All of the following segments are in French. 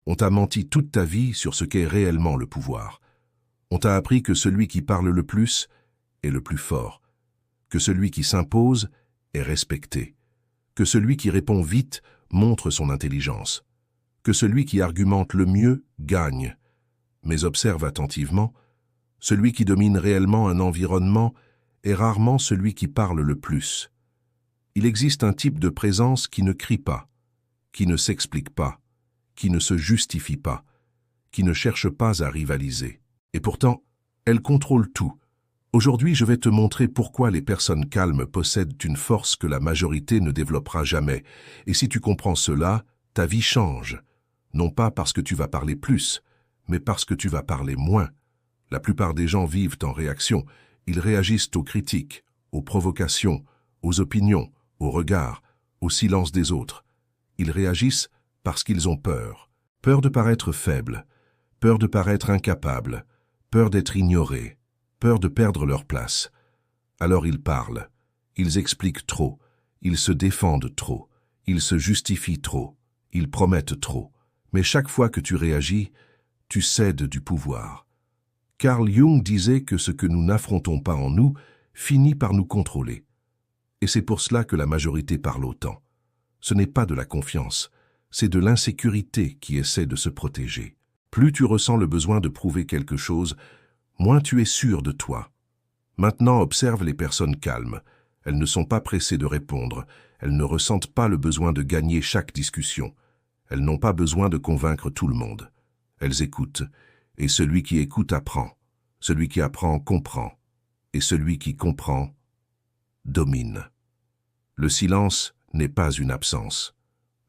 On t'a menti toute ta vie sur ce qu'est réellement le pouvoir. On t'a appris que celui qui parle le plus est le plus fort, que celui qui s'impose est respecté, que celui qui répond vite montre son intelligence, que celui qui argumente le mieux gagne. Mais observe attentivement, celui qui domine réellement un environnement est rarement celui qui parle le plus. Il existe un type de présence qui ne crie pas, qui ne s'explique pas, qui ne se justifie pas, qui ne cherche pas à rivaliser. Et pourtant, elle contrôle tout. Aujourd'hui, je vais te montrer pourquoi les personnes calmes possèdent une force que la majorité ne développera jamais. Et si tu comprends cela, ta vie change. Non pas parce que tu vas parler plus, mais parce que tu vas parler moins. La plupart des gens vivent en réaction. Ils réagissent aux critiques, aux provocations, aux opinions, aux regards, au silence des autres. Ils réagissent parce qu'ils ont peur. Peur de paraître faibles, peur de paraître incapables, peur d'être ignorés, peur de perdre leur place. Alors ils parlent, ils expliquent trop, ils se défendent trop, ils se justifient trop, ils promettent trop. Mais chaque fois que tu réagis, tu cèdes du pouvoir. Carl Jung disait que ce que nous n'affrontons pas en nous finit par nous contrôler. Et c'est pour cela que la majorité parle autant. Ce n'est pas de la confiance, c'est de l'insécurité qui essaie de se protéger. Plus tu ressens le besoin de prouver quelque chose, moins tu es sûr de toi. Maintenant, observe les personnes calmes. Elles ne sont pas pressées de répondre. Elles ne ressentent pas le besoin de gagner chaque discussion. Elles n'ont pas besoin de convaincre tout le monde. Elles écoutent. Et celui qui écoute apprend. Celui qui apprend comprend. Et celui qui comprend domine. Le silence n'est pas une absence.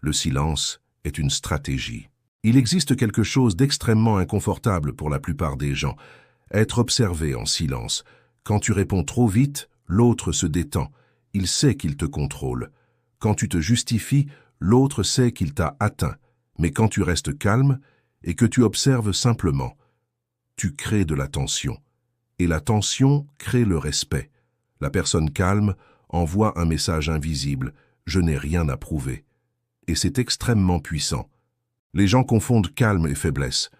Le silence est une stratégie. Il existe quelque chose d'extrêmement inconfortable pour la plupart des gens. Être observé en silence. Quand tu réponds trop vite, l'autre se détend. Il sait qu'il te contrôle. Quand tu te justifies, l'autre sait qu'il t'a atteint. Mais quand tu restes calme et que tu observes simplement, tu crées de la tension. Et la tension crée le respect. La personne calme envoie un message invisible. Je n'ai rien à prouver. Et c'est extrêmement puissant. Les gens confondent calme et faiblesse.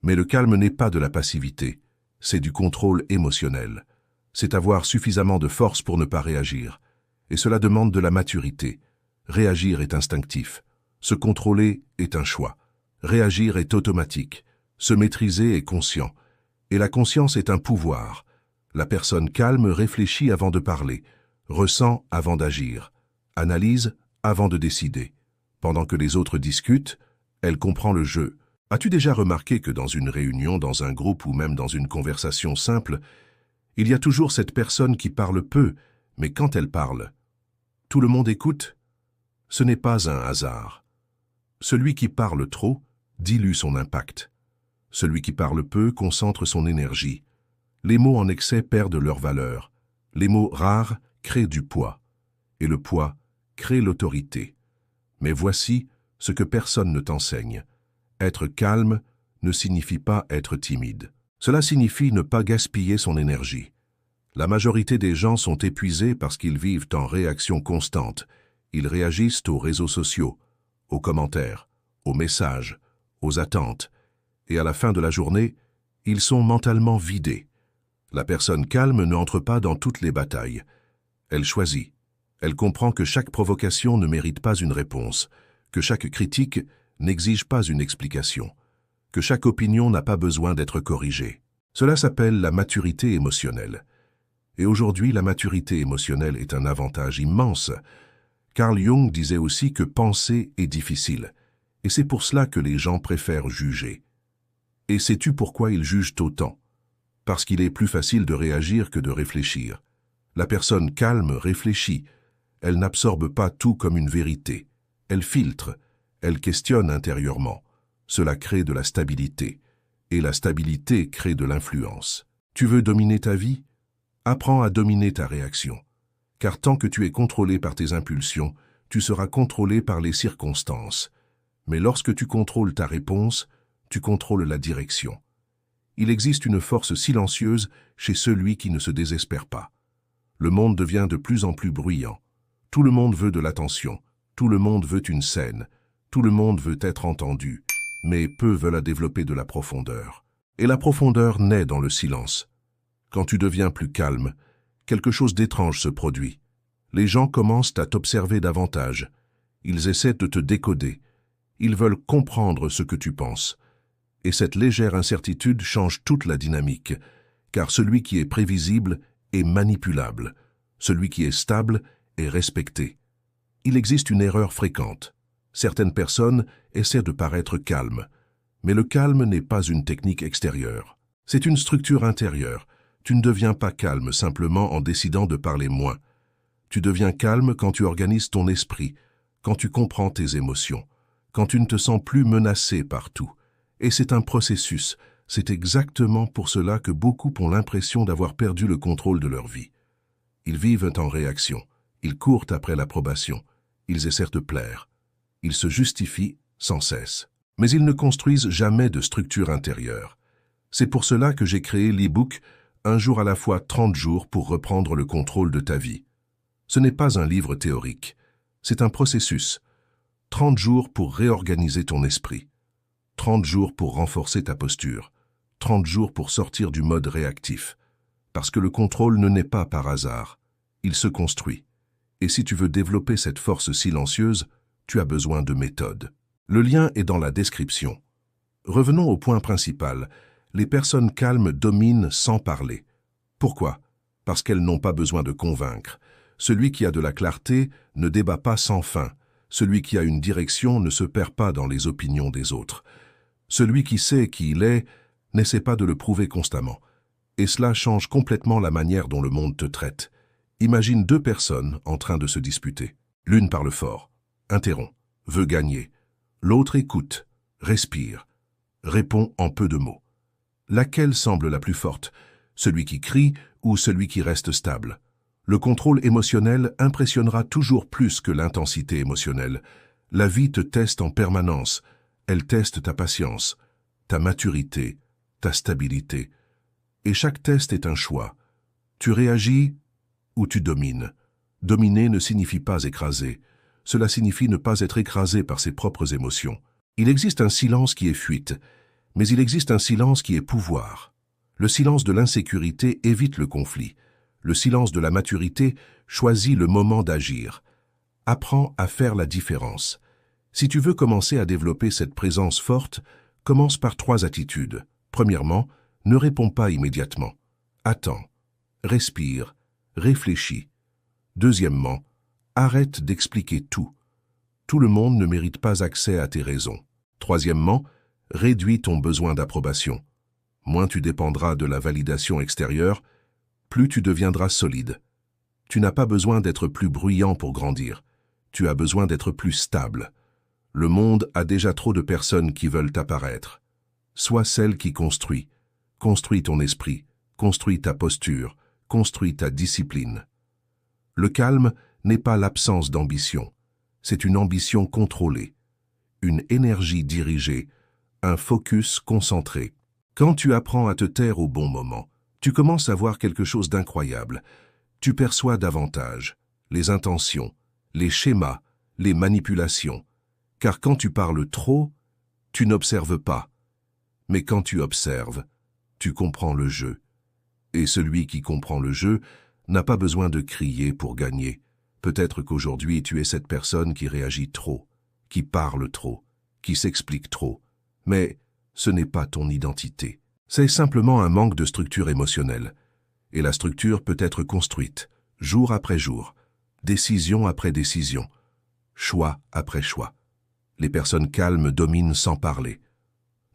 Mais le calme n'est pas de la passivité. C'est du contrôle émotionnel. C'est avoir suffisamment de force pour ne pas réagir. Et cela demande de la maturité. Réagir est instinctif. Se contrôler est un choix. Réagir est automatique. Se maîtriser est conscient. Et la conscience est un pouvoir. La personne calme réfléchit avant de parler, ressent avant d'agir, analyse avant de décider. Pendant que les autres discutent, elle comprend le jeu. As-tu déjà remarqué que dans une réunion, dans un groupe ou même dans une conversation simple, il y a toujours cette personne qui parle peu, mais quand elle parle, tout le monde écoute? Ce n'est pas un hasard. Celui qui parle trop dilue son impact. Celui qui parle peu concentre son énergie. Les mots en excès perdent leur valeur. Les mots rares créent du poids. Et le poids crée l'autorité. Mais voici ce que personne ne t'enseigne. Être calme ne signifie pas être timide. Cela signifie ne pas gaspiller son énergie. La majorité des gens sont épuisés parce qu'ils vivent en réaction constante. Ils réagissent aux réseaux sociaux, aux commentaires, aux messages, aux attentes. Et à la fin de la journée, ils sont mentalement vidés. La personne calme n'entre pas dans toutes les batailles. Elle choisit. Elle comprend que chaque provocation ne mérite pas une réponse, que chaque critique n'exige pas une explication, que chaque opinion n'a pas besoin d'être corrigée. Cela s'appelle la maturité émotionnelle. Et aujourd'hui, la maturité émotionnelle est un avantage immense. Carl Jung disait aussi que penser est difficile, et c'est pour cela que les gens préfèrent juger. Et sais-tu pourquoi ils jugent autant? Parce qu'il est plus facile de réagir que de réfléchir. La personne calme réfléchit. Elle n'absorbe pas tout comme une vérité. Elle filtre. Elle questionne intérieurement. Cela crée de la stabilité. Et la stabilité crée de l'influence. Tu veux dominer ta vie? Apprends à dominer ta réaction. Car tant que tu es contrôlé par tes impulsions, tu seras contrôlé par les circonstances. Mais lorsque tu contrôles ta réponse, tu contrôles la direction. Il existe une force silencieuse chez celui qui ne se désespère pas. Le monde devient de plus en plus bruyant. Tout le monde veut de l'attention. Tout le monde veut une scène. Tout le monde veut être entendu. mais peu veulent à développer de la profondeur. Et la profondeur naît dans le silence. Quand tu deviens plus calme, quelque chose d'étrange se produit. Les gens commencent à t'observer davantage. Ils essaient de te décoder. Ils veulent comprendre ce que tu penses. Et cette légère incertitude change toute la dynamique, car celui qui est prévisible est manipulable. Celui qui est stable est respecté. Il existe une erreur fréquente. Certaines personnes essaient de paraître calmes, mais le calme n'est pas une technique extérieure. C'est une structure intérieure. Tu ne deviens pas calme simplement en décidant de parler moins. Tu deviens calme quand tu organises ton esprit, quand tu comprends tes émotions, quand tu ne te sens plus menacé par tout. Et c'est un processus. C'est exactement pour cela que beaucoup ont l'impression d'avoir perdu le contrôle de leur vie. Ils vivent en réaction. Ils courent après l'approbation. Ils essaient de plaire. Ils se justifient sans cesse. Mais ils ne construisent jamais de structure intérieure. C'est pour cela que j'ai créé l'e-book « Un jour à la fois 30 jours pour reprendre le contrôle de ta vie ». Ce n'est pas un livre théorique. C'est un processus. 30 jours pour réorganiser ton esprit. 30 jours pour renforcer ta posture. 30 jours pour sortir du mode réactif. Parce que le contrôle ne naît pas par hasard. Il se construit. Et si tu veux développer cette force silencieuse, tu as besoin de méthode. Le lien est dans la description. Revenons au point principal. Les personnes calmes dominent sans parler. Pourquoi? Parce qu'elles n'ont pas besoin de convaincre. Celui qui a de la clarté ne débat pas sans fin. Celui qui a une direction ne se perd pas dans les opinions des autres. Celui qui sait qui il est n'essaie pas de le prouver constamment. Et cela change complètement la manière dont le monde te traite. Imagine deux personnes en train de se disputer. L'une parle fort, interrompt, veut gagner. L'autre écoute, respire, répond en peu de mots. Laquelle semble la plus forte? Celui qui crie ou celui qui reste stable? Le contrôle émotionnel impressionnera toujours plus que l'intensité émotionnelle. La vie te teste en permanence. Elle teste ta patience, ta maturité, ta stabilité. Et chaque test est un choix. Tu réagis ou tu domines. Dominer ne signifie pas écraser. Cela signifie ne pas être écrasé par ses propres émotions. Il existe un silence qui est fuite, mais il existe un silence qui est pouvoir. Le silence de l'insécurité évite le conflit. Le silence de la maturité choisit le moment d'agir. Apprends à faire la différence. Si tu veux commencer à développer cette présence forte, commence par 3 attitudes. Premièrement, ne réponds pas immédiatement. Attends, respire, réfléchis. Deuxièmement, arrête d'expliquer tout. Tout le monde ne mérite pas accès à tes raisons. Troisièmement, réduis ton besoin d'approbation. Moins tu dépendras de la validation extérieure, plus tu deviendras solide. Tu n'as pas besoin d'être plus bruyant pour grandir. Tu as besoin d'être plus stable. Le monde a déjà trop de personnes qui veulent apparaître. Sois celle qui construit. Construis ton esprit, construis ta posture, construis ta discipline. Le calme n'est pas l'absence d'ambition. C'est une ambition contrôlée, une énergie dirigée, un focus concentré. Quand tu apprends à te taire au bon moment, tu commences à voir quelque chose d'incroyable. Tu perçois davantage les intentions, les schémas, les manipulations. Car quand tu parles trop, tu n'observes pas. Mais quand tu observes, tu comprends le jeu. Et celui qui comprend le jeu n'a pas besoin de crier pour gagner. Peut-être qu'aujourd'hui tu es cette personne qui réagit trop, qui parle trop, qui s'explique trop. Mais ce n'est pas ton identité. C'est simplement un manque de structure émotionnelle. Et la structure peut être construite, jour après jour, décision après décision, choix après choix. Les personnes calmes dominent sans parler.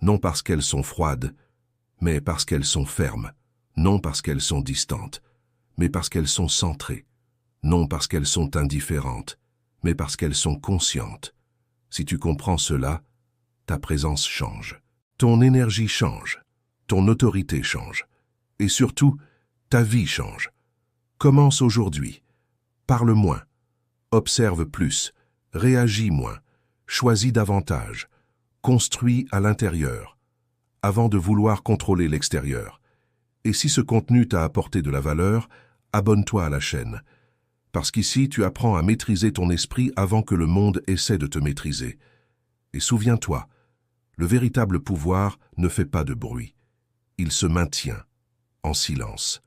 Non parce qu'elles sont froides, mais parce qu'elles sont fermes. Non parce qu'elles sont distantes, mais parce qu'elles sont centrées. Non parce qu'elles sont indifférentes, mais parce qu'elles sont conscientes. Si tu comprends cela, ta présence change. Ton énergie change. Ton autorité change. Et surtout, ta vie change. Commence aujourd'hui. Parle moins. Observe plus. Réagis moins. Choisis davantage. Construis à l'intérieur, avant de vouloir contrôler l'extérieur. Et si ce contenu t'a apporté de la valeur, abonne-toi à la chaîne. Parce qu'ici, tu apprends à maîtriser ton esprit avant que le monde essaie de te maîtriser. Et souviens-toi, Le véritable pouvoir ne fait pas de bruit. Il se maintient, en silence.